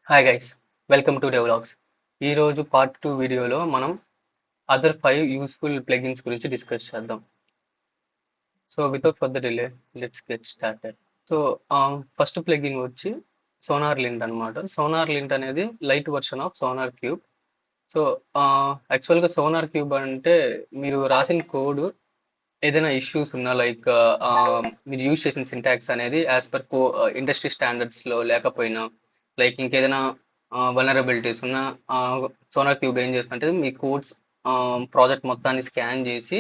Hi guys, welcome to Devlogs. ఈరోజు part 2 వీడియోలో మనం అదర్ 5 యూస్ఫుల్ ప్లగిన్స్ గురించి డిస్కస్ చేద్దాం. So without further delay let's get started. So first plugin వచ్చి SonarLint అనమాట. SonarLint అనేది light version of SonarQube. So యాక్చువల్గా SonarQube అంటే మీరు రాసిన కోడ్ ఏదైనా ఇష్యూస్ ఉన్నా లైక్ మీరు యూజ్ చేసిన సింటాక్స్ అనేది యాజ్ పర్ ఇండస్ట్రీ స్టాండర్డ్స్లో లేకపోయినా లైక్ ఇంకేదైనా వలనరబిలిటీస్ ఉన్న సోనార్ క్యూబ్ ఏం చేస్తుంటే మీ కోడ్స్ ప్రాజెక్ట్ మొత్తాన్ని స్కాన్ చేసి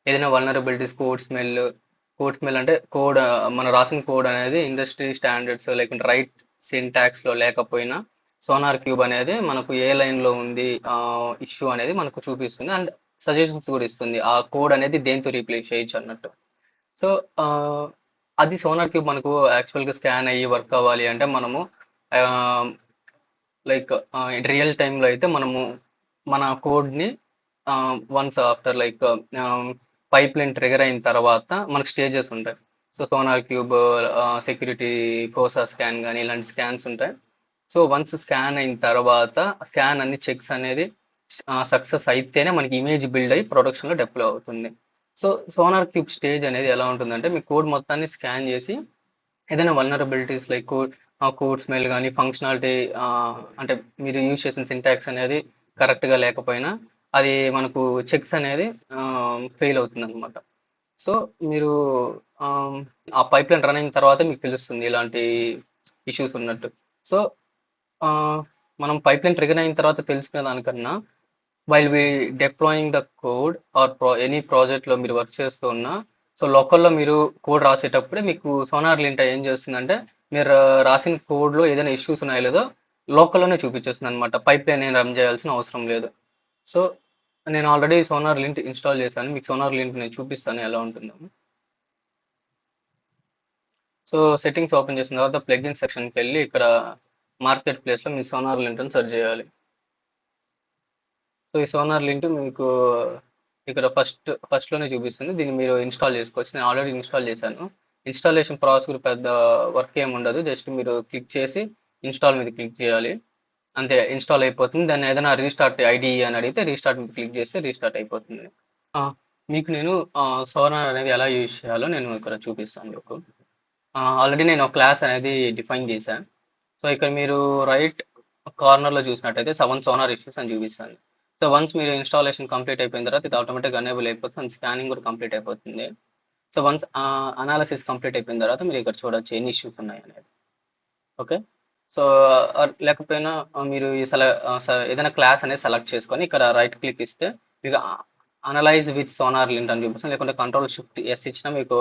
ఏదైనా వలనరబిలిటీస్ కోడ్ స్మెల్ అంటే కోడ్ మనం రాసిన కోడ్ అనేది ఇండస్ట్రీ స్టాండర్డ్స్ లేకుంటే రైట్ సింటాక్స్లో లేకపోయినా సోనార్ క్యూబ్ అనేది మనకు ఏ లైన్లో ఉంది ఇష్యూ అనేది మనకు చూపిస్తుంది అండ్ సజెషన్స్ కూడా ఇస్తుంది ఆ కోడ్ అనేది దేంతో రీప్లేస్ చేయొచ్చు అన్నట్టు. సో అది సోనార్ క్యూబ్ మనకు యాక్చువల్గా స్కాన్ అయ్యి వర్క్ అవ్వాలి అంటే మనము లైక్ రియల్ టైంలో అయితే మనము మన కోడ్ని once after like pipeline trigger అయిన తర్వాత మనకు స్టేజెస్ ఉంటాయి. సో సోనార్ క్యూబ్ సెక్యూరిటీ కోసా స్కాన్ కానీ ఇలాంటి స్కాన్స్ ఉంటాయి. సో వన్స్ స్కాన్ అయిన తర్వాత స్కాన్ అన్ని చెక్స్ అనేది సక్సెస్ అయితేనే మనకి ఇమేజ్ బిల్డ్ అయ్యి ప్రొడక్షన్లో డిప్లాయ్ అవుతుంది. సో సోనార్ క్యూబ్ స్టేజ్ అనేది ఎలా ఉంటుందంటే మీ కోడ్ మొత్తాన్ని స్కాన్ చేసి ఏదైనా వల్నరబిలిటీస్ లైక్ కోడ్ స్మెల్ కానీ ఫంక్షనాలిటీ అంటే మీరు యూజ్ చేసిన సింటాక్స్ అనేది కరెక్ట్గా లేకపోయినా అది మనకు చెక్స్ అనేది ఫెయిల్ అవుతుంది అనమాట. సో మీరు ఆ పైప్ లైన్ రన్ అయిన తర్వాత మీకు తెలుస్తుంది ఇలాంటి ఇష్యూస్ ఉన్నట్టు. సో మనం పైప్ లైన్ ట్రిగర్ అయిన తర్వాత తెలుసుకునే దానికన్నా while we deploying the code or any ప్రాజెక్ట్లో మీరు వర్క్ చేస్తూ ఉన్నా సో లోకల్లో మీరు కోడ్ రాసేటప్పుడే మీకు సోనార్ లింట్ ఏం చేస్తుందంటే మీరు రాసిన కోడ్లో ఏదైనా ఇష్యూస్ ఉన్నాయో లేదో లోకల్లోనే చూపించేస్తుంది అనమాట. పైప్ లైన్ నేను రన్ చేయాల్సిన అవసరం లేదు. సో నేను ఆల్రెడీ సోనార్ లింట్ ఇన్స్టాల్ చేశాను. మీకు సోనార్ లింట్ నేను చూపిస్తాను ఎలా ఉంటుందో. సో సెట్టింగ్స్ ఓపెన్ చేసిన తర్వాత ప్లగిన్ సెక్షన్కి వెళ్ళి ఇక్కడ మార్కెట్ ప్లేస్లో మీ సోనార్ లింట్ని సెర్చ్ చేయాలి. సో ఈ సోనార్ లింక్ మీకు ఇక్కడ ఫస్ట్లోనే చూపిస్తుంది. దీన్ని మీరు ఇన్స్టాల్ చేసుకోవచ్చు. నేను ఆల్రెడీ ఇన్స్టాల్ చేశాను. ఇన్స్టాలేషన్ ప్రాసెస్ కూడా పెద్ద వర్క్ ఏమి ఉండదు. జస్ట్ మీరు క్లిక్ చేసి ఇన్స్టాల్ మీద క్లిక్ చేయాలి అంతే, ఇన్స్టాల్ అయిపోతుంది. దాన్ని ఏదైనా రీస్టార్ట్ ఐడి అని అడిగితే రీస్టార్ట్ మీద క్లిక్ చేస్తే రీస్టార్ట్ అయిపోతుంది. మీకు నేను సోనార్ అనేది ఎలా యూజ్ చేయాలో నేను ఇక్కడ చూపిస్తాను మీకు. ఆల్రెడీ నేను ఒక క్లాస్ అనేది డిఫైన్ చేశాను. సో ఇక్కడ మీరు రైట్ కార్నర్లో చూసినట్టయితే 7 సోనార్ ఇష్యూస్ అని చూపిస్తాను. సో వన్స్ మీరు ఇన్స్టాలేషన్ కంప్లీట్ అయిపోయిన తర్వాత ఇది ఆటోమేటిక్గా అనేబుల్ అయిపోతుంది, స్కానింగ్ కూడా కంప్లీట్ అయిపోతుంది. సో వన్స్ అనాలిసిస్ కంప్లీట్ అయిపోయిన తర్వాత మీరు ఇక్కడ చూడొచ్చు ఎన్ని ఇష్యూస్ ఉన్నాయి అనేది. ఓకే, సో లేకపోయినా మీరు ఈ ఏదైనా క్లాస్ అనేది సెలెక్ట్ చేసుకొని ఇక్కడ రైట్ క్లిక్ ఇస్తే మీకు అనలైజ్ విత్ సోనార్ లింట్ అని చూపిస్తుంది. లేకుంటే Ctrl+Shift+S ఇచ్చినా మీకు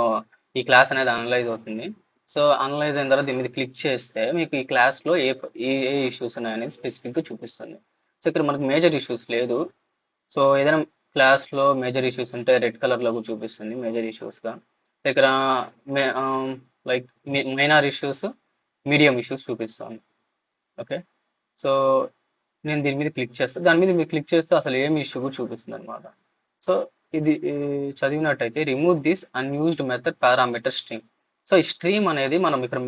ఈ క్లాస్ అనేది అనలైజ్ అవుతుంది. సో అనలైజ్ అయిన తర్వాత దీని మీద క్లిక్ చేస్తే మీకు ఈ క్లాస్లో ఏ ఇష్యూస్ ఉన్నాయనేది స్పెసిఫిక్గా చూపిస్తుంది. సో ఇక్కడ మనకు మేజర్ ఇష్యూస్ లేదు. సో ఏదైనా క్లాస్లో మేజర్ ఇష్యూస్ ఉంటే రెడ్ కలర్లో చూపిస్తుంది మేజర్ ఇష్యూస్గా. ఇక్కడ like minor issues, medium issues చూపిస్తాను. ఓకే, సో నేను దీని మీద క్లిక్ చేస్తాను. దాని మీద మీరు క్లిక్ చేస్తే అసలు ఏమి ఇష్యూ కూడా చూపిస్తుంది అనమాట. సో ఇది చదివినట్టయితే remove this unused method parameter stream. So ఈ స్ట్రీమ్ అనేది మనం ఇక్కడ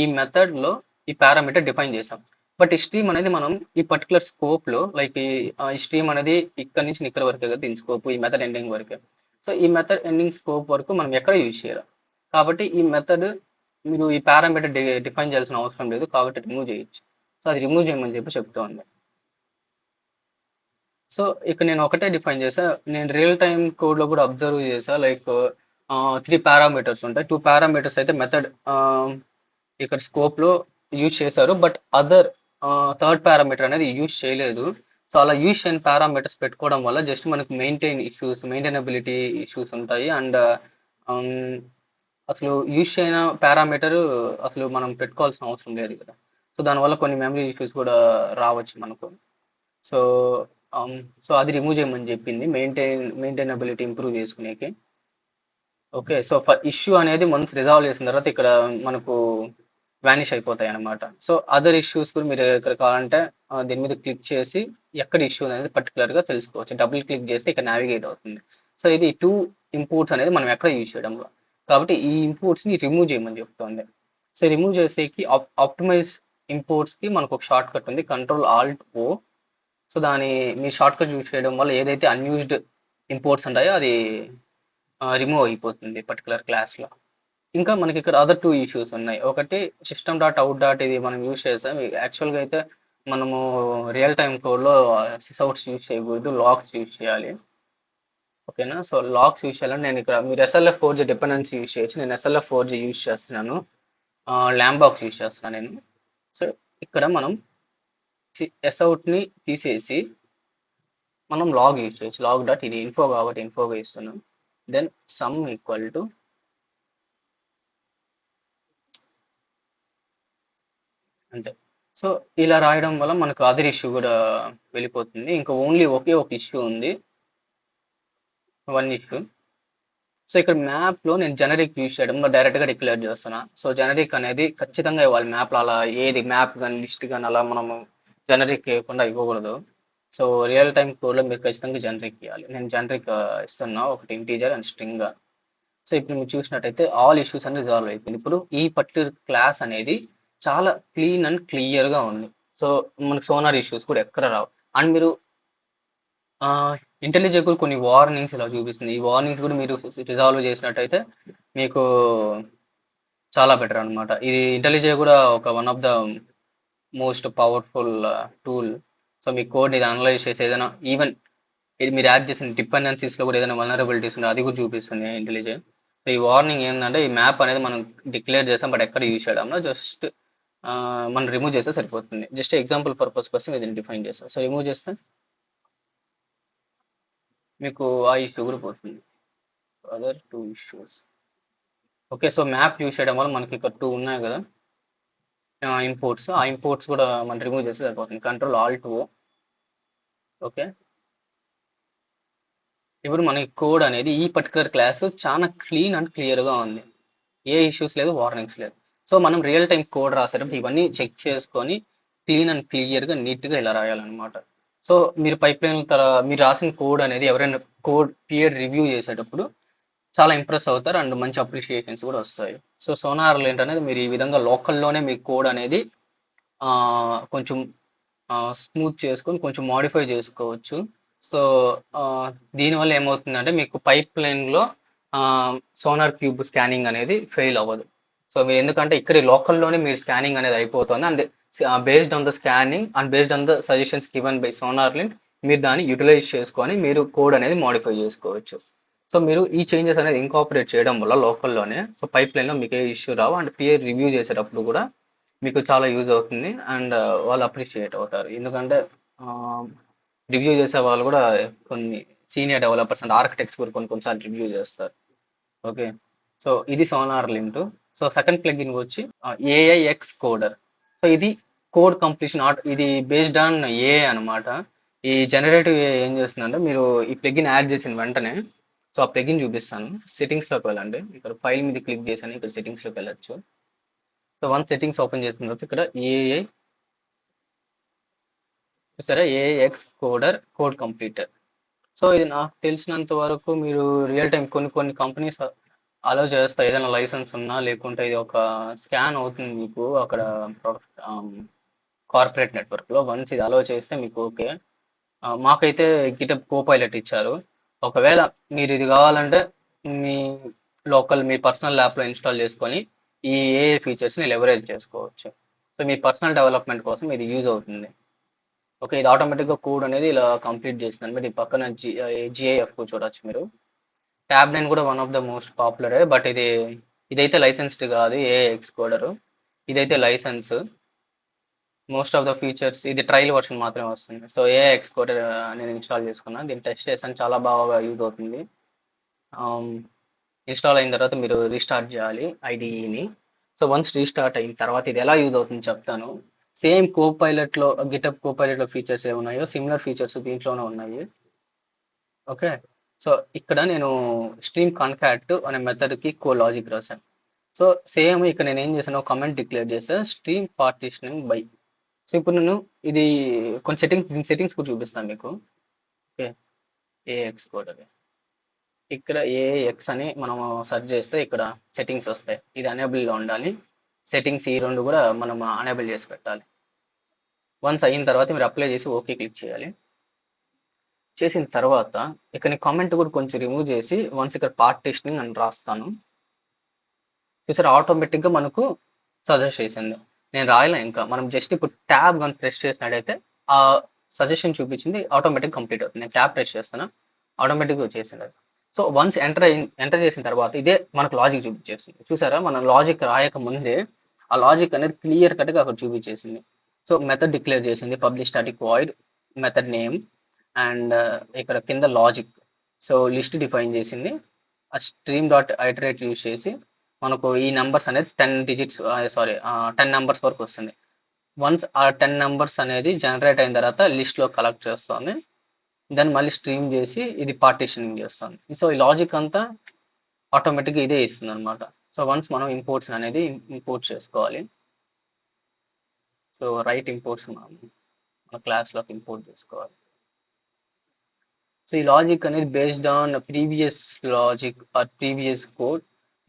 ఈ మెథడ్లో ఈ పారామీటర్ డిఫైన్ చేసాం. బట్ ఈ స్ట్రీమ్ అనేది మనం ఈ పర్టికులర్ స్కోప్లో లైక్ ఈ స్ట్రీమ్ అనేది ఇక్కడ నుంచి ఇక్కడ వరకే కదా దీని స్కోప్, ఈ మెథడ్ ఎండింగ్ వరకే. సో ఈ మెథడ్ ఎండింగ్ స్కోప్ వరకు మనం ఎక్కడ యూజ్ చేయాలి. కాబట్టి ఈ మెథడ్ మీరు ఈ పారామీటర్ డిఫైన్ చేయాల్సిన అవసరం లేదు, కాబట్టి రిమూవ్ చేయొచ్చు. సో అది రిమూవ్ చేయమని చెప్పి చెప్తా ఉంది. సో ఇక్కడ నేను ఒకటే డిఫైన్ చేసా. నేను రియల్ టైమ్ కోడ్లో కూడా అబ్జర్వ్ చేసా. లైక్ 3 పారామీటర్స్ ఉంటాయి. 2 పారామీటర్స్ అయితే మెథడ్ ఇక్కడ స్కోప్లో యూజ్ చేశారు, బట్ అదర్ థర్డ్ పారామీటర్ అనేది యూజ్ చేయలేదు. సో అలా యూజ్ చేయని పారామీటర్స్ పెట్టుకోవడం వల్ల జస్ట్ మనకు మెయింటైనబిలిటీ ఇష్యూస్ ఉంటాయి. అండ్ అసలు యూజ్ చేయన పారామీటర్ అసలు మనం పెట్టుకోవాల్సిన అవసరం లేదు కదా. సో దానివల్ల కొన్ని మెమరీ ఇష్యూస్ కూడా రావచ్చు మనకు. సో సో అది రిమూవ్ చేయమని చెప్పింది మెయింటైనబిలిటీ ఇంప్రూవ్ చేసుకునేకి. ఓకే, సో ఇష్యూ అనేది వన్స్ రిజాల్వ్ చేసిన తర్వాత ఇక్కడ మనకు వానిష్ అయిపోతాయి అనమాట. సో అదర్ ఇష్యూస్ కూడా మీరు ఇక్కడ కావాలంటే దీని మీద క్లిక్ చేసి ఎక్కడ ఇష్యూ అనేది పర్టికులర్గా తెలుసుకోవచ్చు. డబుల్ క్లిక్ చేస్తే ఇక్కడ నావిగేట్ అవుతుంది. సో ఇది 2 ఇంపోర్ట్స్ అనేది మనం ఎక్కడ యూజ్ చేయడంలో, కాబట్టి ఈ ఇంపోర్ట్స్ని రిమూవ్ చేయమని చెప్తుంది. సో రిమూవ్ చేసేకి ఆప్టిమైజ్ ఇంపోర్ట్స్కి మనకు ఒక షార్ట్ కట్ ఉంది, కంట్రోల్ ఆల్ట్ ఓ. సో దాని మీ షార్ట్ కట్ యూజ్ చేయడం వల్ల ఏదైతే అన్యూజ్డ్ ఇంపోర్ట్స్ ఉంటాయో అది రిమూవ్ అయిపోతుంది పర్టికులర్ క్లాస్లో. ఇంకా మనకి ఇక్కడ అదర్ టూ ఇష్యూస్ ఉన్నాయి. ఒకటి సిస్టమ్ డాట్ అవుట్ డాట్ ఇది మనం యూజ్ చేసాం. యాక్చువల్గా అయితే మనము రియల్ టైమ్ కోడ్లో సిస్అవుట్స్ యూజ్ చేయకూడదు, లాక్స్ యూజ్ చేయాలి. ఓకేనా? సో లాక్స్ యూజ్ చేయాలని నేను ఇక్కడ మీరు ఎస్ఎల్ఎఫ్ 4G డిపెండెన్సీ యూజ్ చేయొచ్చు. నేను ఎస్ఎల్ఎఫ్ 4G యూజ్ చేస్తున్నాను, ల్యాంబాక్స్ యూజ్ చేస్తున్నాను నేను. సో ఇక్కడ మనం ఎస్అవుట్ని తీసేసి మనం లాగ్ యూజ్ చేయొచ్చు. లాగ్ డాట్ ఇది ఇన్ఫో కాబట్టి ఇన్ఫోగా ఇస్తున్నాం. దెన్ సమ్ ఈక్వల్ టు అంతే. సో ఇలా రాయడం వల్ల మనకు అదర్ ఇష్యూ కూడా వెళ్ళిపోతుంది. ఇంకా ఓన్లీ ఒకే ఒక ఇష్యూ ఉంది, వన్ ఇష్యూ. సో ఇక్కడ మ్యాప్లో నేను జనరిక్ యూజ్ చేయడంలో డైరెక్ట్గా డిక్లేర్ చేస్తున్నా. సో జనరిక్ అనేది ఖచ్చితంగా ఇవ్వాలి మ్యాప్లో. అలా ఏది మ్యాప్ కానీ లిస్ట్ కానీ అలా మనము జనరిక్ ఇవ్వకుండా ఇవ్వకూడదు. సో రియల్ టైం కోడ్లో మీరు ఖచ్చితంగా జనరిక్ ఇవ్వాలి. నేను జనరిక్ ఇస్తున్నా, ఒకటి ఇంటీజర్ అండ్ స్ట్రింగ్. సో ఇప్పుడు మీరు చూసినట్టయితే ఆల్ ఇష్యూస్ అనేది రిజాల్వ్ అయిపోయింది. ఇప్పుడు ఈ పర్టికులర్ క్లాస్ అనేది చాలా క్లీన్ అండ్ క్లియర్గా ఉంది. సో మనకు సోనార్ ఇష్యూస్ కూడా ఎక్కడ రావు. అండ్ మీరు ఇంటెలిజే కూడా కొన్ని వార్నింగ్స్ ఇలా చూపిస్తుంది. ఈ వార్నింగ్స్ కూడా మీరు రిజాల్వ్ చేసినట్టయితే మీకు చాలా బెటర్ అనమాట. ఇది ఇంటెలిజే కూడా ఒక one of the most powerful tool. So me code ఇది అనలైజ్ చేసి ఏదైనా ఈవెన్ ఇది మీరు యాడ్ చేసిన డిపెండెన్సీస్లో కూడా ఏదైనా వల్నరబిలిటీస్ ఉంటే అది కూడా చూపిస్తుంది ఇంటెలిజే. సో ఈ వార్నింగ్ ఏంటంటే ఈ మ్యాప్ అనేది మనం డిక్లేర్ చేసాం బట్ ఎక్కడ యూజ్ చేయడంలో జస్ట్ మనం రిమూవ్ చేస్తే సరిపోతుంది. జస్ట్ ఎగ్జాంపుల్ పర్పస్ కోసం ఇది డిఫైన్ చేస్తాం. సో రిమూవ్ చేస్తే మీకు ఆ ఇష్యూ కూడా పోతుంది. Other two issues. Okay, so map use చేయడం వల్ల మనకి ఇక్కడ టూ ఉన్నాయి కదా ఇంపోర్ట్స్. ఆ ఇంపోర్ట్స్ కూడా మనం రిమూవ్ చేస్తే సరిపోతుంది. కంట్రోల్ ఆల్ట్ ఓ. ఓకే, ఇప్పుడు మనకి కోడ్ అనేది ఈ పర్టికులర్ క్లాస్ చాలా క్లీన్ అండ్ క్లియర్గా ఉంది. ఏ ఇష్యూస్ లేదు, వార్నింగ్స్ లేదు. సో మనం రియల్ టైం కోడ్ రాసేటప్పుడు ఇవన్నీ చెక్ చేసుకొని క్లీన్ అండ్ క్లియర్గా నీట్గా ఇలా రాయాలన్నమాట. సో మీరు పైప్ లైన్ మీరు రాసిన కోడ్ అనేది ఎవరైనా కోడ్ పియర్ రివ్యూ చేసేటప్పుడు చాలా ఇంప్రెస్ అవుతారు అండ్ మంచి అప్రిషియేషన్స్ కూడా వస్తాయి. సో సోనార్ ఏంటనేది మీరు ఈ విధంగా లోకల్లోనే మీ కోడ్ అనేది కొంచెం స్మూత్ చేసుకొని కొంచెం మాడిఫై చేసుకోవచ్చు. సో దీనివల్ల ఏమవుతుందంటే మీకు పైప్ లైన్లో సోనార్ క్యూబ్ స్కానింగ్ అనేది ఫెయిల్ అవ్వదు. సో మీరు ఎందుకంటే ఇక్కడ లోకల్లోనే మీరు స్కానింగ్ అనేది అయిపోతుంది and based on the scanning and based on the suggestions given by sonar link మీరు దాన్ని యూటిలైజ్ చేసుకొని మీరు కోడ్ అనేది మాడిఫై చేసుకోవచ్చు. సో మీరు ఈ చేంజెస్ అనేది ఇంకాపరేట్ చేయడం వల్ల లోకల్లోనే సో పైప్ లైన్లో మీకు ఏ ఇష్యూ రావు అండ్ పియర్ రివ్యూ చేసేటప్పుడు కూడా మీకు చాలా యూజ్ అవుతుంది అండ్ వాళ్ళు అప్రిషియేట్ అవుతారు. ఎందుకంటే రివ్యూ చేసే వాళ్ళు కూడా కొన్ని సీనియర్ డెవలపర్స్ అండ్ ఆర్కిటెక్ట్స్ కూడా కొన్నిసార్లు రివ్యూ చేస్తారు. ఓకే, సో ఇది sonar link. So second plugin వచ్చి ఏఐఎక్స్ కోడర్. సో ఇది కోడ్ కంప్లీషన్ ఇది బేస్డ్ ఆన్ ఏఐ అనమాట. ఈ జనరేటివ్ ఏఐ ఏం చేస్తుందంటే మీరు ఈ ప్లగిన్ యాడ్ చేసిన వెంటనే సో ఆ ప్లగిన్ చూపిస్తాను. సెట్టింగ్స్లోకి వెళ్ళండి, ఇక్కడ ఫైల్ మీద క్లిక్ చేశాను, ఇక్కడ సెట్టింగ్స్లోకి వెళ్ళచ్చు. సో వన్ సెట్టింగ్స్ ఓపెన్ చేసిన తర్వాత ఇక్కడ ఏఐ సరే ఏఐఎక్స్ కోడర్ కోడ్ కంప్లీటర్. సో ఇది నాకు తెలిసినంత వరకు మీరు రియల్ టైం కొన్ని కంపెనీస్ అలౌ చేస్తాయి, ఏదైనా లైసెన్స్ ఉన్నా లేకుంటే ఇది ఒక స్కాన్ అవుతుంది మీకు అక్కడ కార్పొరేట్ నెట్వర్క్లో. వన్స్ ఇది అలౌ చేస్తే మీకు ఓకే. మాకైతే గిటప్ కోపైలట్ ఇచ్చారు. ఒకవేళ మీరు ఇది కావాలంటే మీ మీ పర్సనల్ ల్యాప్లో ఇన్స్టాల్ చేసుకొని ఈ ఏఏ ఫీచర్స్ని లెవరేజ్ చేసుకోవచ్చు. సో మీ పర్సనల్ డెవలప్మెంట్ కోసం ఇది యూజ్ అవుతుంది. ఓకే, ఇది ఆటోమేటిక్గా కోడ్ అనేది ఇలా కంప్లీట్ చేస్తుంది. బట్ ఈ పక్కన జిఐఎఫ్ చూడొచ్చు మీరు. ట్యాబ్ 9 కూడా one of the most popular, but ఇదైతే లైసెన్స్డ్ కాదు ఏఐఎక్స్ కోడర్. ఇదైతే license. Most of the features ఇది ట్రయల్ వర్షన్ మాత్రమే వస్తుంది. సో ఏఐఎక్స్ కోడర్ నేను ఇన్స్టాల్ చేసుకున్నాను, దీన్ని టెస్ట్ చేశాను, చాలా బాగా యూజ్ అవుతుంది. ఇన్స్టాల్ అయిన తర్వాత మీరు రీస్టార్ట్ చేయాలి ఐడిఈని. సో వన్స్ రీస్టార్ట్ అయిన తర్వాత ఇది ఎలా యూజ్ అవుతుంది చెప్తాను. సేమ్ కోపైలట్లో గిటప్ కోపైలట్లో ఫీచర్స్ ఏమున్నాయో సిమిలర్ ఫీచర్స్ దీంట్లోనే ఉన్నాయి. ఓకే, సో ఇక్కడ నేను స్ట్రీమ్ కాన్కాట్ అనే మెథడ్కి లాజిక్ రాశాను. సో సేమ్ ఇక్కడ నేను ఏం చేశాను, కమెంట్ డిక్లేర్ చేశాను స్ట్రీమ్ పార్టిషనింగ్ బై. సో ఇప్పుడు నేను ఇది కొన్ని సెట్టింగ్స్ కూడా చూపిస్తాను మీకు. ఓకే, ఏఎక్స్ కోడ్ అది ఇక్కడ ఏఎక్స్ అని మనం సెర్చ్ చేస్తే ఇక్కడ సెట్టింగ్స్ వస్తాయి. ఇది అనేబుల్గా ఉండాలి. సెట్టింగ్స్ ఈ రెండు కూడా మనం అనేబుల్ చేసి పెట్టాలి. వన్స్ అయిన తర్వాత మీరు అప్లై చేసి ఓకే క్లిక్ చేయాలి. చేసిన తర్వాత ఇక్కడ కామెంట్ కూడా కొంచెం రిమూవ్ చేసి వన్స్ ఇక్కడ పార్టిషనింగ్ అని రాస్తాను. చూసారు ఆటోమేటిక్గా మనకు సజెస్ట్ చేసింది. నేను రాయలే ఇంకా, మనం జస్ట్ ఇప్పుడు ట్యాబ్ కానీ ప్రెస్ చేసినట్టయితే ఆ సజెషన్ చూపించింది ఆటోమేటిక్ కంప్లీట్ అవుతుంది. నేను ట్యాబ్ ప్రెస్ చేస్తాను, ఆటోమేటిక్గా వచ్చేసింది అది. సో వన్స్ ఎంటర్ చేసిన తర్వాత ఇదే మనకు లాజిక్ చూపించేస్తుంది. చూసారా, మనం లాజిక్ రాయక ముందే ఆ లాజిక్ అనేది క్లియర్ కట్గా అక్కడ చూపించేసింది. సో మెథడ్ డిక్లేర్ చేసింది, public static void method name and ఇక్కడ కింద లాజిక్. సో లిస్ట్ డిఫైన్ చేసింది, ఆ స్ట్రీమ్ డాట్ ఐటరేట్ యూజ్ చేసి మనకు ఈ నెంబర్స్ అనేది 10 డిజిట్స్, సారీ 10 నెంబర్స్ వరకు వస్తుంది. వన్స్ ఆ 10 నెంబర్స్ అనేది జనరేట్ అయిన తర్వాత లిస్ట్లో కలెక్ట్ చేస్తుంది, దెన్ మళ్ళీ స్ట్రీమ్ చేసి ఇది పార్టిషనింగ్ చేస్తుంది. సో ఈ లాజిక్ అంతా ఆటోమేటిక్గా ఇదే ఇస్తుంది అనమాట. సో వన్స్ మనం ఇంపోర్ట్స్ అనేది ఇంపోర్ట్ చేసుకోవాలి. సో రైట్ ఇంపోర్ట్స్ మన క్లాస్లోకి ఇంపోర్ట్ చేసుకోవాలి. సో ఈ లాజిక్ అనేది based on previous logic or previous code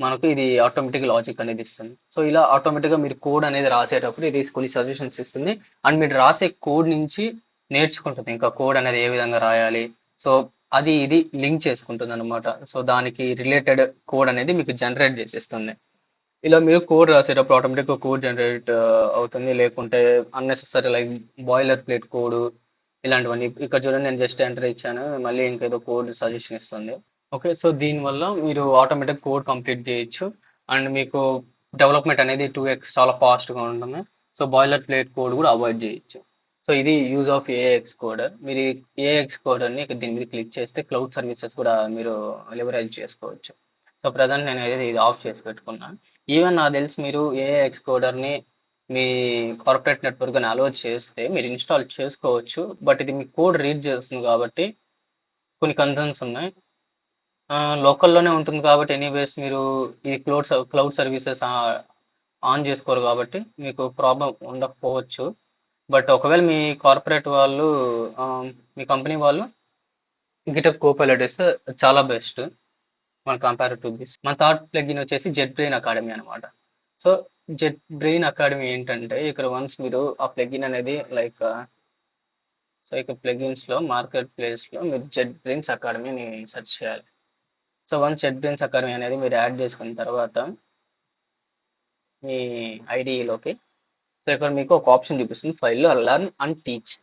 మనకు ఇది ఆటోమేటిక్ లాజిక్ అనేది ఇస్తుంది. సో ఇలా ఆటోమేటిక్గా మీరు కోడ్ అనేది రాసేటప్పుడు ఇది కొన్ని సజెషన్స్ ఇస్తుంది, అండ్ మీరు రాసే కోడ్ నుంచి నేర్చుకుంటుంది ఇంకా కోడ్ అనేది ఏ విధంగా రాయాలి. సో అది ఇది లింక్ చేసుకుంటుంది అనమాట. సో దానికి రిలేటెడ్ కోడ్ అనేది మీకు జనరేట్ చేసేస్తుంది. ఇలా మీరు కోడ్ రాసేటప్పుడు ఆటోమేటిక్గా కోడ్ జనరేట్ అవుతుంది, లేకుంటే unnecessary like boiler plate code ఇలాంటివన్నీ. ఇక్కడ చూడండి, నేను జస్ట్ ఎంటర్ ఇచ్చాను, మళ్ళీ ఇంకేదో కోడ్ సజెషన్ ఇస్తుంది. ఓకే, సో దీనివల్ల మీరు ఆటోమేటిక్ కోడ్ కంప్లీట్ చేయొచ్చు, అండ్ మీకు డెవలప్మెంట్ అనేది 2x చాలా ఫాస్ట్గా ఉంటుంది. సో బాయిలర్ ప్లేట్ కోడ్ కూడా అవాయిడ్ చేయొచ్చు. సో ఇది యూజ్ ఆఫ్ ఏఎక్స్ కోడ్. మీరు ఏఎక్స్ కోడ్ అని దీని మీద క్లిక్ చేస్తే క్లౌడ్ సర్వీసెస్ కూడా మీరు లివరైజ్ చేసుకోవచ్చు. సో ప్రజెంట్ నేను ఇది ఆఫ్ చేసి పెట్టుకున్నాను. ఈవెన్ నాకు తెలిసి మీరు ఏఎక్స్ కోడర్ని మీ కార్పొరేట్ నెట్వర్క్ అని అలో చేస్తే మీరు ఇన్స్టాల్ చేసుకోవచ్చు, బట్ ఇది మీ కోడ్ రీడ్ చేస్తుంది కాబట్టి కొన్ని కన్సర్న్స్ ఉన్నాయి. లోకల్లోనే ఉంటుంది కాబట్టి ఎనీవేస్ మీరు ఈ క్లౌడ్ సర్వీసెస్ ఆన్ చేసుకోరు కాబట్టి మీకు ప్రాబ్లం ఉండకపోవచ్చు. బట్ ఒకవేళ మీ కార్పొరేట్ వాళ్ళు, మీ కంపెనీ వాళ్ళు గిటప్ కోపైలట్ ఇస్తే చాలా బెస్ట్ మన కంపేర్ టు దిస్. మన థర్డ్ ప్లగిన్ వచ్చేసి జెట్ బ్రెయిన్ అకాడమీ అనమాట. సో జెట్ బ్రెయిన్ అకాడమీ ఏంటంటే ఇక్కడ వన్స్ మీరు ఆ ప్లగిన్ అనేది లైక్, సో ఇక్కడ ప్లగిన్స్లో మార్కెట్ ప్లేస్లో మీరు జెట్ బ్రెయిన్స్ అకాడమీని సెర్చ్ చేయాలి. So once jet brains academy అనేది మీరు యాడ్ చేసుకున్న తర్వాత మీ ఐడిలోకి, సో ఇక్కడ మీకు ఒక ఆప్షన్ చూపిస్తుంది ఫైల్లో లర్న్ అండ్ టీచ్.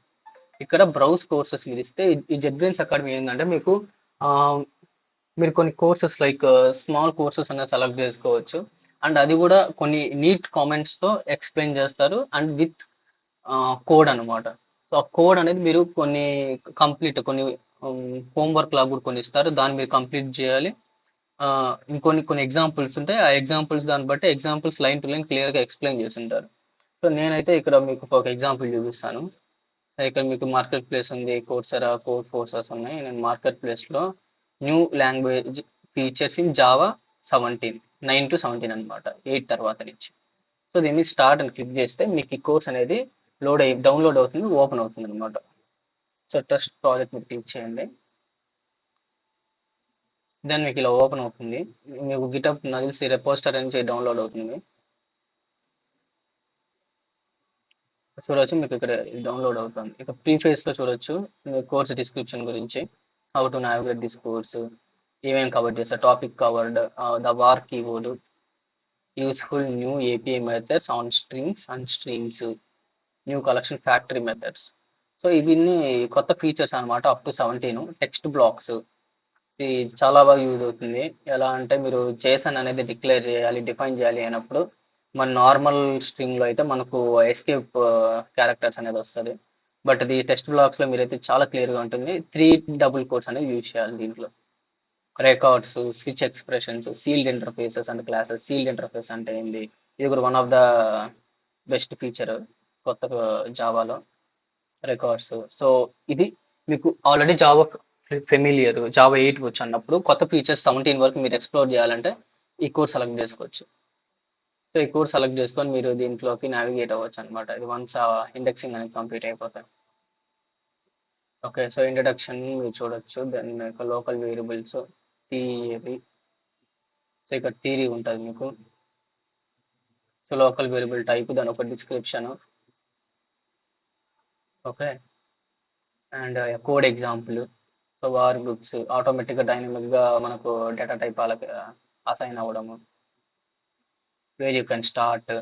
ఇక్కడ బ్రౌజ్ కోర్సెస్ మీరు ఇస్తే ఈ జెట్ బ్రెయిన్స్ అకాడమీ ఏంటంటే మీకు మీరు కొన్ని కోర్సెస్ లైక్ స్మాల్ కోర్సెస్ అనేది సెలెక్ట్ చేసుకోవచ్చు, అండ్ అది కూడా కొన్ని నీట్ కామెంట్స్తో ఎక్స్ప్లెయిన్ చేస్తారు అండ్ విత్ కోడ్ అనమాట. సో ఆ కోడ్ అనేది మీరు కొన్ని కొన్ని హోంవర్క్ లాగా కూడా కొన్ని ఇస్తారు, దాన్ని మీరు కంప్లీట్ చేయాలి. కొన్ని ఎగ్జాంపుల్స్ ఉంటాయి, ఆ ఎగ్జాంపుల్స్ దాన్ని బట్టి ఎగ్జాంపుల్స్ లైన్ టు లైన్ క్లియర్గా ఎక్స్ప్లెయిన్ చేసి ఉంటారు. సో నేనైతే ఇక్కడ మీకు ఒక ఎగ్జాంపుల్ చూపిస్తాను. ఇక్కడ మీకు మార్కెట్ ప్లేస్ ఉంది, కోర్సెరా, కోడ్ ఫోర్సెస్ ఉన్నాయి. నేను మార్కెట్ ప్లేస్లో new language features in Java 17, 9 to 17 అనమాట, 8 తర్వాత నుంచి. సో దీన్ని స్టార్ట్ అని క్లిక్ చేస్తే మీకు ఈ కోర్స్ అనేది డౌన్లోడ్ అవుతుంది, ఓపెన్ అవుతుంది అనమాట. సో ట్రస్ట్ ప్రాజెక్ట్ మీరు క్లిక్ చేయండి, దెన్ మీకు ఇలా ఓపెన్ అవుతుంది. మీకు గిటప్ నదిల్సి రెపోస్టర్ నుంచి డౌన్లోడ్ అవుతుంది. చూడవచ్చు, మీకు ఇక్కడ డౌన్లోడ్ అవుతుంది. ఇక ప్రీఫేస్లో చూడొచ్చు కోర్స్ డిస్క్రిప్షన్ గురించి, how to navigate this course, ఏమేమి కవర్ చేస్తారు, topic covered, the war keyboard, useful new API methods on strings and streams, new collection factory methods. So ఇవన్నీ కొత్త ఫీచర్స్ అనమాట. అప్ టు 17 టెక్స్ట్ బ్లాక్స్, ఇది చాలా బాగా use అవుతుంది. ఎలా అంటే మీరు జేసన్ అనేది డిఫైన్ చేయాలి అయినప్పుడు మన నార్మల్ స్ట్రింగ్లో అయితే మనకు ఎస్కేప్ క్యారెక్టర్స్ అనేది వస్తుంది, బట్ ఇది టెక్స్ట్ బ్లాక్స్లో మీరైతే చాలా క్లియర్గా ఉంటుంది. 3 డబుల్ కోట్స్ అనేది యూజ్ చేయాలి దీంట్లో. Records, switch expressions, sealed interfaces and classes. Sealed interface అంటే ఏంటి, ఇది కూడా one of the best feature కొత్త జావాలో, రికార్డ్స్. సో ఇది మీకు ఆల్రెడీ జావా ఫెమిలియర్, జావా 8 వచ్చు అన్నప్పుడు కొత్త ఫీచర్స్ 17 వరకు మీరు ఎక్స్ప్లోర్ చేయాలంటే ఈ కోర్స్ సెలెక్ట్ చేసుకోవచ్చు. సో ఈ కోర్స్ సెలెక్ట్ చేసుకొని మీరు దీంట్లోకి నావిగేట్ అవ్వచ్చు అనమాట. ఇది వన్స్ ఇండెక్సింగ్ అనేది కంప్లీట్ అయిపోతాయి. ఓకే, సో ఇంట్రడక్షన్ మీరు చూడొచ్చు, then local variables, theory. So ఇక్కడ థియరీ ఉంటుంది మీకు. సో లోకల్ వేరియబుల్ టైప్, దాని ఒక description, okay. And code example. So var books ఆటోమేటిక్గా డైనమిక్గా మనకు డేటా టైప్ వాళ్ళకి అసైన్ అవ్వడము. Where you can start.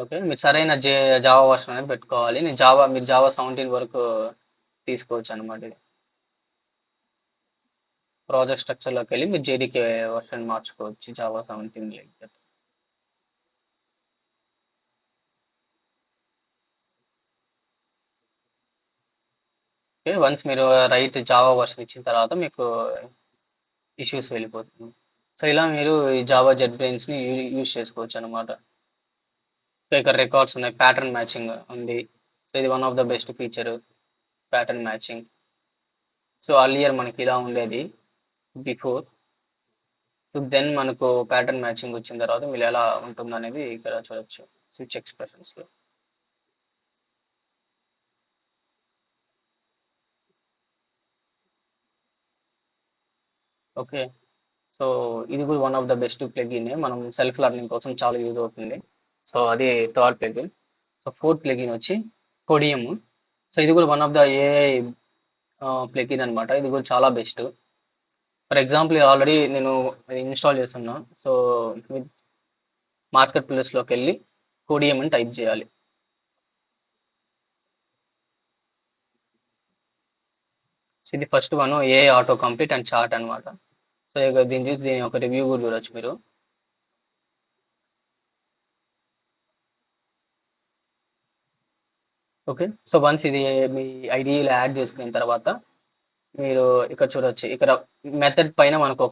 Okay, మీరు సరైన జావా వర్షన్ అనేది పెట్టుకోవాలి. మీరు జావా 17 వరకు తీసుకోవచ్చు అనమాట. ఇది ప్రాజెక్ట్ స్ట్రక్చర్లోకి వెళ్ళి మీరు జేడీకే వర్షన్ మార్చుకోవచ్చు Java 17 like that. Okay, once మీరు రైట్ జావా వర్షన్ ఇచ్చిన తర్వాత మీకు ఇష్యూస్ వెళ్ళిపోతుంది. సో ఇలా మీరు ఈ జావా జెట్ బ్రెయిన్స్ని యూజ్ చేసుకోవచ్చు అనమాట. సో ఇక్కడ రికార్డ్స్ ఉన్నాయి, ప్యాటర్న్ మ్యాచింగ్ ఉంది. సో ఇది one of the best feature, pattern matching. So earlier మనకి ఇలా ఉండేది బిఫోర్. సో దెన్ మనకు ప్యాటర్న్ మ్యాచింగ్ వచ్చిన తర్వాత మీరు ఎలా ఉంటుంది అనేది ఇక్కడ చూడొచ్చు స్విచ్ ఎక్స్ప్రెషన్స్ లో. ఓకే, సో ఇది కూడా one of the best plugin, మనం సెల్ఫ్ లెర్నింగ్ కోసం చాలా యూజ్ అవుతుంది. సో అది third plugin. So fourth plugin వచ్చి కొడియం. సో ఇది కూడా one of the AI plugin అనమాట. ఇది కూడా చాలా బెస్ట్. ఫర్ ఎగ్జాంపుల్ ఆల్రెడీ నేను ఇన్స్టాల్ చేస్తున్నా. సో మార్కెట్ ప్లేస్లోకి వెళ్ళి కోడియం అని టైప్ చేయాలి. సో ఇది first one, AI auto complete and chart అనమాట. సో ఇక దీన్ని చూసి దీని ఒక రివ్యూ కూడా చూడొచ్చు మీరు. ఓకే, సో వన్స్ ఇది మీ ఐడిలో యాడ్ చేసుకున్న తర్వాత మీరు ఇక్కడ చూడొచ్చు. ఇక్కడ మెథడ్ పైన మనకు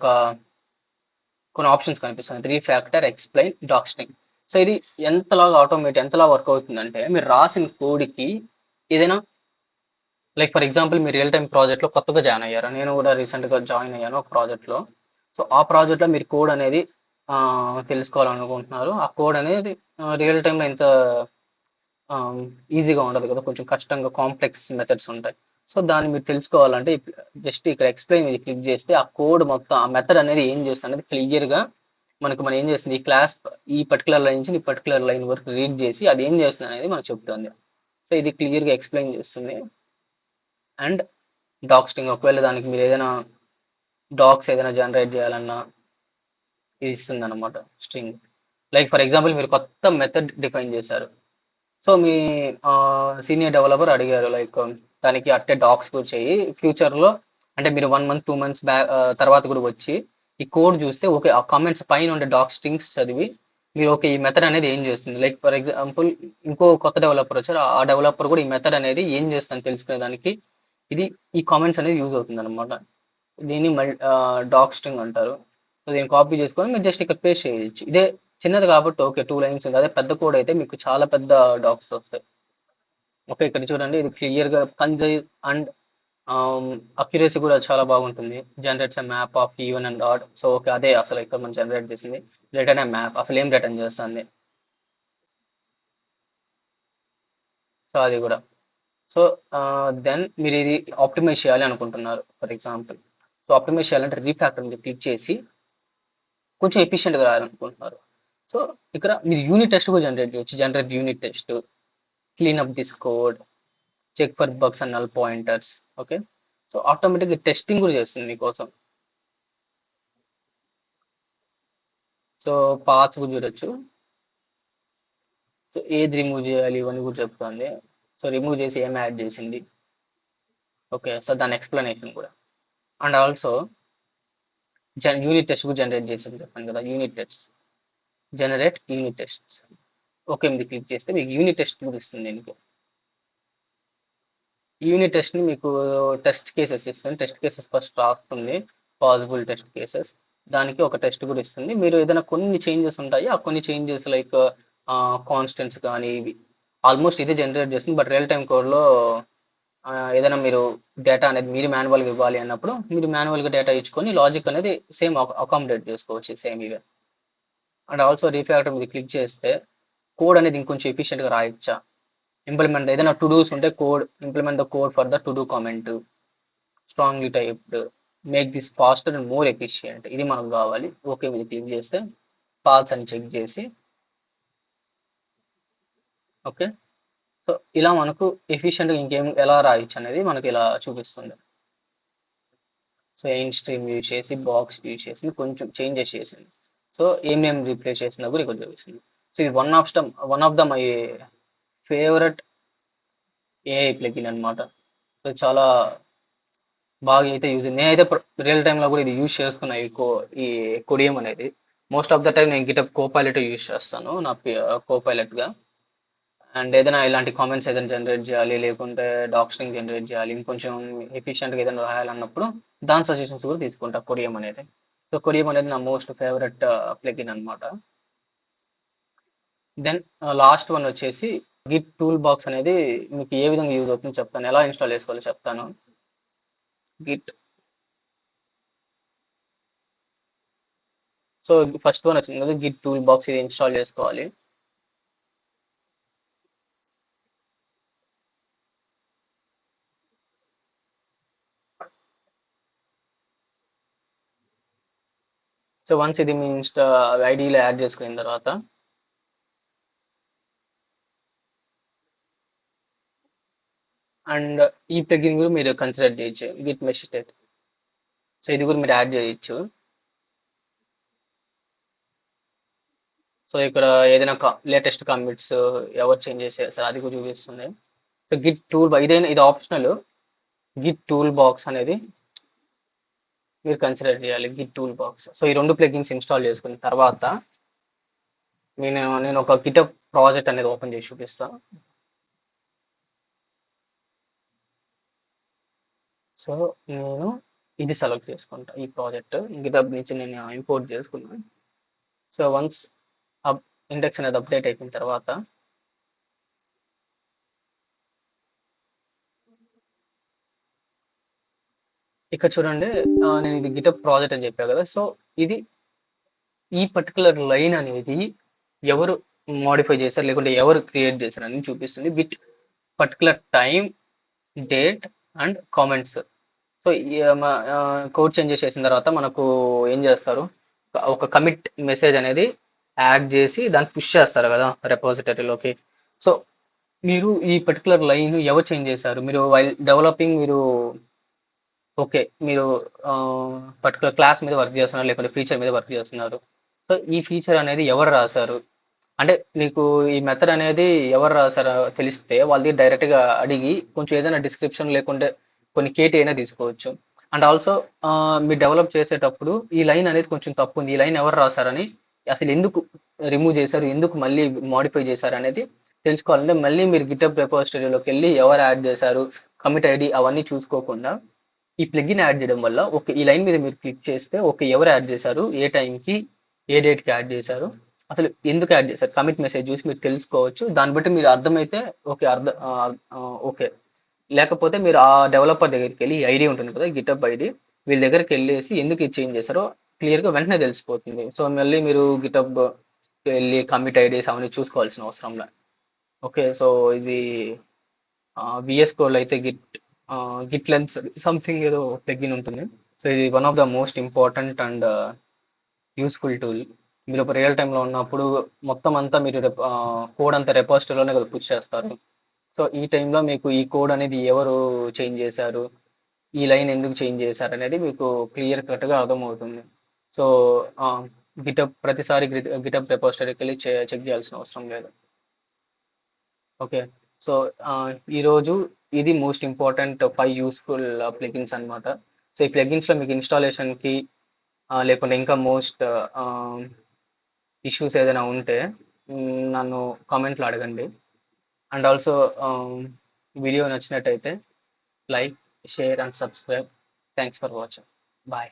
కొన్ని ఆప్షన్స్ కనిపిస్తుంది, రీఫ్యాక్టర్, ఎక్స్ప్లెయిన్, డాక్స్టింగ్. సో ఇది ఎంతలా వర్క్ అవుతుందంటే మీరు రాసిన కోడ్కి ఏదైనా, లైక్ ఫర్ ఎగ్జాంపుల్ మీరు రియల్ టైం ప్రాజెక్ట్లో కొత్తగా జాయిన్ అయ్యారు, నేను కూడా రీసెంట్గా జాయిన్ అయ్యాను ఒక ప్రాజెక్ట్లో. సో ఆ ప్రాజెక్ట్లో మీరు కోడ్ అనేది తెలుసుకోవాలనుకుంటున్నారు. ఆ కోడ్ అనేది రియల్ టైంలో ఇంత ఈజీగా ఉండదు కదా, కొంచెం కష్టంగా కాంప్లెక్స్ మెథడ్స్ ఉంటాయి. సో దాన్ని మీరు తెలుసుకోవాలంటే జస్ట్ ఇక్కడ ఎక్స్ప్లెయిన్ మీద క్లిక్ చేస్తే ఆ కోడ్ మొత్తం, ఆ మెథడ్ అనేది ఏం చేస్తుంది అనేది క్లియర్గా మనం ఏం చేస్తుంది, ఈ క్లాస్ ఈ పర్టికులర్ లైన్ నుంచి ఈ పర్టికులర్ లైన్ వరకు రీడ్ చేసి అది ఏం చేస్తుంది అనేది మనకు చెప్తుంది. సో ఇది క్లియర్గా ఎక్స్ప్లెయిన్ చేస్తుంది. అండ్ డాక్స్టింగ్, ఒకవేళ దానికి మీరు ఏదైనా డాక్స్ ఏదైనా జనరేట్ చేయాలన్నా ఇది ఇస్తుంది అనమాట స్ట్రింగ్. లైక్ ఫర్ ఎగ్జాంపుల్ మీరు కొత్త మెథడ్ డిఫైన్ చేశారు. సో మీ సీనియర్ డెవలపర్ అడిగారు లైక్ దానికి అట్టే డాక్స్ కూడా చెయ్యి ఫ్యూచర్లో, అంటే మీరు 1 మంత్ 2 మంత్స్ బ్యాక్ తర్వాత కూడా వచ్చి ఈ కోడ్ చూస్తే ఓకే, ఆ కామెంట్స్ పైన ఉండే డాక్ స్ట్రింగ్స్ చదివి మీరు ఓకే ఈ మెథడ్ అనేది ఏం చేస్తుంది, లైక్ ఫర్ ఎగ్జాంపుల్ ఇంకో కొత్త డెవలపర్ వచ్చారు, ఆ డెవలపర్ కూడా ఈ మెథడ్ అనేది ఏం చేస్తుంది తెలుసుకునే దానికి ఇది ఈ కామెంట్స్ అనేది యూజ్ అవుతుంది అనమాట. దీన్ని డాక్ స్ట్రింగ్ అంటారు. సో దీన్ని కాపీ చేసుకొని మీరు జస్ట్ ఇక్కడ పేస్ట్ చేయొచ్చు. ఇదే చిన్నది కాబట్టి ఓకే 2 లైన్స్ ఉంది, అదే పెద్ద కోడ్ అయితే మీకు చాలా పెద్ద డాక్స్ వస్తాయి. ఓకే, ఇక్కడ చూడండి ఇది క్లియర్గా కన్జైజ్ అండ్ అక్యురసీ కూడా చాలా బాగుంటుంది. Generates map of even and odd. So okay, అదే అసలు ఇక్కడ మనం జనరేట్ చేసింది. రిటర్న్ ఏ మ్యాప్, అసలు ఏం రిటర్న్ చేస్తుంది. సో అది కూడా. సో దెన్ మీరు ఇది ఆప్టిమైజ్ చేయాలి అనుకుంటున్నారు ఫర్ ఎగ్జాంపుల్. సో ఆప్టిమైజ్ చేయాలంటే రీఫ్యాక్టర్ మీద క్లిక్ చేసి కొంచెం ఎఫిషియెంట్గా రాయాలనుకుంటున్నారు. సో ఇక్కడ మీరు యూనిట్ టెస్ట్ కూడా జనరేట్ చేయొచ్చు. Generate unit test, clean up this code, check for bugs and null pointers. Okay, so ఆటోమేటిక్గా టెస్టింగ్ కూడా చేస్తుంది మీకోసం. సో పాత్స్ కూడా చూడొచ్చు. సో ఏది రిమూవ్ చేయాలి ఇవన్నీ కూడా చెప్తుంది. సో రిమూవ్ చేసి ఏం యాడ్ చేసింది. ఓకే, సో దాని ఎక్స్ప్లెనేషన్ కూడా. అండ్ ఆల్సో యూనిట్ టెస్ట్ కూడా జనరేట్ చేసింది చెప్పాను కదా, unit test, generate unit test. Okay మీరు క్లిక్ చేస్తే మీకు యూనిట్ టెస్ట్ కూడా ఇస్తుంది. దీనికి యూనిట్ టెస్ట్ని మీకు టెస్ట్ కేసెస్ ఇస్తుంది. టెస్ట్ కేసెస్ ఫస్ట్ రాస్తుంది, పాసిబుల్ టెస్ట్ కేసెస్. దానికి ఒక టెస్ట్ కూడా ఇస్తుంది. మీరు ఏదైనా కొన్ని చేంజెస్ ఉంటాయి, ఆ కొన్ని చేంజెస్ లైక్ కాన్స్టెంట్స్ కానీ ఇవి ఆల్మోస్ట్ ఇదే జనరేట్ చేస్తుంది. బట్ రియల్ టైమ్ కోడ్లో ఏదైనా మీరు డేటా అనేది మీరు మాన్యువల్గా ఇవ్వాలి అన్నప్పుడు మీరు మాన్యువల్గా డేటా ఇచ్చుకొని లాజిక్ అనేది సేమ్ అకామిడేట్ చేసుకోవచ్చు సేమ్ ఇవే. అండ్ ఆల్సో రీఫ్యాక్టర్ మీద క్లిక్ చేస్తే కోడ్ అనేది ఇంకొంచెం ఎఫిషియెంట్గా రాయొచ్చా, ఇంప్లిమెంట్ ఏదైనా టు డూస్ ఉంటే code implement the code for the to do comment, strongly typed, make this faster and more efficient. ఇది మనకు కావాలి. ఓకే మీద క్లిక్ చేస్తే పాల్స్ అని చెక్ చేసి ఓకే సో ఇలా మనకు ఎఫిషియెంట్గా ఇంకేం ఎలా రాయొచ్చు అనేది మనకి ఇలా చూపిస్తుంది. సో ఎయిన్ స్ట్రీమ్ యూజ్ చేసి బాక్స్ యూజ్ చేసింది, కొంచెం చేంజెస్ చేసింది. సో ఏం నేమ్ రీప్లేస్ చేసినా కూడా ఇక్కడ చూపిస్తుంది. సో ఇది one of the my favourite AI plugin అనమాట. సో చాలా బాగా అయితే యూజ్, నేనైతే రియల్ టైంలో కూడా ఇది యూజ్ చేసుకున్నా, ఈ కొడియం అనేది. మోస్ట్ ఆఫ్ ద టైం నేను గిటప్ కోపైలట్ యూజ్ చేస్తాను నా కోపైలట్గా. అండ్ ఏదైనా ఇలాంటి కామెంట్స్ ఏదైనా జనరేట్ చేయాలి, లేకుంటే డాక్ స్ట్రింగ్ జనరేట్ చేయాలి, ఇంకొంచెం ఎఫిషియెంట్గా ఏదైనా రాయాలన్నప్పుడు దాని సజెషన్స్ కూడా తీసుకుంటా కొడియం అనేది. సో కొడియం అనేది నా మోస్ట్ ఫేవరెట్ ప్లగిన్ అనమాట. దెన్ లాస్ట్ వన్ వచ్చేసి గిట్ టూల్ బాక్స్ అనేది మీకు ఏ విధంగా యూజ్ అవుతుందో చెప్తాను, ఎలా ఇన్స్టాల్ చేసుకోవాలో చెప్తాను. గిట్, సో ఫస్ట్ వన్ వచ్చింది కదా గిట్ టూల్ బాక్స్, ఇది ఇన్స్టాల్ చేసుకోవాలి. సో వన్స్ ఇది మీ ఐడిలో యాడ్ చేసుకున్న తర్వాత అండ్ ఈ ప్లగిన్ కూడా మీరు కన్సిడర్ చేయొచ్చు, గిట్ మెష్ స్టేట్. సో ఇది కూడా మీరు యాడ్ చేయొచ్చు. సో ఇక్కడ ఏదైనా లేటెస్ట్ కమిట్స్ ఎవరు చేంజ్ చేసేసారు అది కూడా చూపిస్తుంది. సో గిట్ టూల్ ఇదైనా ఇది ఆప్షనల్, గిట్ టూల్ బాక్స్ అనేది మీరు కన్సిడర్ చేయాలి, గిట్ టూల్ బాక్స్. సో ఈ రెండు ప్లగిన్స్ ఇన్స్టాల్ చేసుకున్న తర్వాత నేను ఒక గిటప్ ప్రాజెక్ట్ అనేది ఓపెన్ చేసి చూపిస్తాను. సో నేను ఇది సెలెక్ట్ చేసుకుంటా, ఈ ప్రాజెక్ట్ గిటప్ నుంచి నేను ఇంపోర్ట్ చేసుకున్నాను. సో వన్స్ ఇండెక్స్ అనేది అప్డేట్ అయిపోయిన తర్వాత ఇక్కడ చూడండి, నేను ఇది గిటప్ ప్రాజెక్ట్ అని చెప్పా కదా. సో ఇది ఈ పర్టికులర్ లైన్ అనేది ఎవరు మోడిఫై చేశారు, లేకుంటే ఎవరు క్రియేట్ చేశారు అని చూపిస్తుంది with particular time, date and comments. So code changes చేసిన తర్వాత మనకు ఏం చేస్తారు, ఒక కమిట్ మెసేజ్ అనేది యాడ్ చేసి దాన్ని పుష్ చేస్తారు కదా రెపాజిటరీలోకి. సో మీరు ఈ పర్టికులర్ లైన్ ఎవరు చేంజ్ చేశారు, మీరు వైల్ డెవలపింగ్ మీరు ఓకే మీరు పర్టికులర్ క్లాస్ మీద వర్క్ చేస్తున్నారు, లేకుంటే ఫీచర్ మీద వర్క్ చేస్తున్నారు. సో ఈ ఫీచర్ అనేది ఎవరు రాశారు అంటే మీకు ఈ మెథడ్ అనేది ఎవరు రాశారో తెలిస్తే వాళ్ళది డైరెక్ట్గా అడిగి కొంచెం ఏదైనా డిస్క్రిప్షన్ లేకుంటే కొన్ని కేటీ అయినా తీసుకోవచ్చు. అండ్ ఆల్సో మీరు డెవలప్ చేసేటప్పుడు ఈ లైన్ అనేది కొంచెం తప్పు ఉంది, ఈ లైన్ ఎవరు రాశారని, అసలు ఎందుకు రిమూవ్ చేశారు, ఎందుకు మళ్ళీ మోడిఫై చేశారు అనేది తెలుసుకోవాలంటే మళ్ళీ మీరు గిటప్ రెపాజిటరీలోకి వెళ్ళి ఎవరు యాడ్ చేశారు, కమిట్ ఐడి అవన్నీ చూసుకోకుండా ఈ ప్లగిన్ యాడ్ చేయడం వల్ల ఓకే ఈ లైన్ మీద మీరు క్లిక్ చేస్తే ఓకే ఎవరు యాడ్ చేశారు, ఏ టైంకి ఏ డేట్కి యాడ్ చేశారు, అసలు ఎందుకు యాడ్ చేశారు, కమిట్ మెసేజ్ చూసి మీరు తెలుసుకోవచ్చు. దాన్ని బట్టి మీరు అర్థమైతే ఓకే ఓకే, లేకపోతే మీరు ఆ డెవలపర్ దగ్గరికి వెళ్ళి ఐడి ఉంటుంది కదా గిటప్ ఐడి, వీళ్ళ దగ్గరికి వెళ్ళేసి ఎందుకు ఇది చేంజ్ చేశారో క్లియర్గా వెంటనే తెలిసిపోతుంది. సో మళ్ళీ మీరు గిటప్ వెళ్ళి కమిట్ ఐడీస్ అవన్నీ చూసుకోవాల్సిన అవసరంలా. ఓకే సో ఇది విఎస్ కోడ్లో అయితే గిట్ లెన్స్ సంథింగ్ ఏదో ప్లగిన్ ఉంటుంది. సో ఇది one of the most important and useful tool. మీరు ఒక రియల్ టైంలో ఉన్నప్పుడు మొత్తం అంతా మీరు కోడ్ అంతా రెపాజిటరీలోనే కదా పుష్ చేస్తారు. సో ఈ టైంలో మీకు ఈ కోడ్ అనేది ఎవరు చేంజ్ చేశారు, ఈ లైన్ ఎందుకు చేంజ్ చేశారు అనేది మీకు క్లియర్ కట్గా అర్థమవుతుంది. సో గిటప్ ప్రతిసారి గిటప్ రెపాజిటరీకి వెళ్ళి చెక్ చేయాల్సిన అవసరం లేదు. ఓకే సో ఈరోజు ఇది మోస్ట్ ఇంపార్టెంట్ 5 యూస్ఫుల్ ప్లగిన్స్ అనమాట. సో ఈ ప్లగిన్స్లో మీకు ఇన్స్టాలేషన్కి లేకుంటే ఇంకా మోస్ట్ ఇష్యూస్ ఏదైనా ఉంటే నన్ను కామెంట్లో అడగండి. అండ్ ఆల్సో వీడియో నచ్చినట్టయితే like, share and subscribe. Thanks for watching. Bye.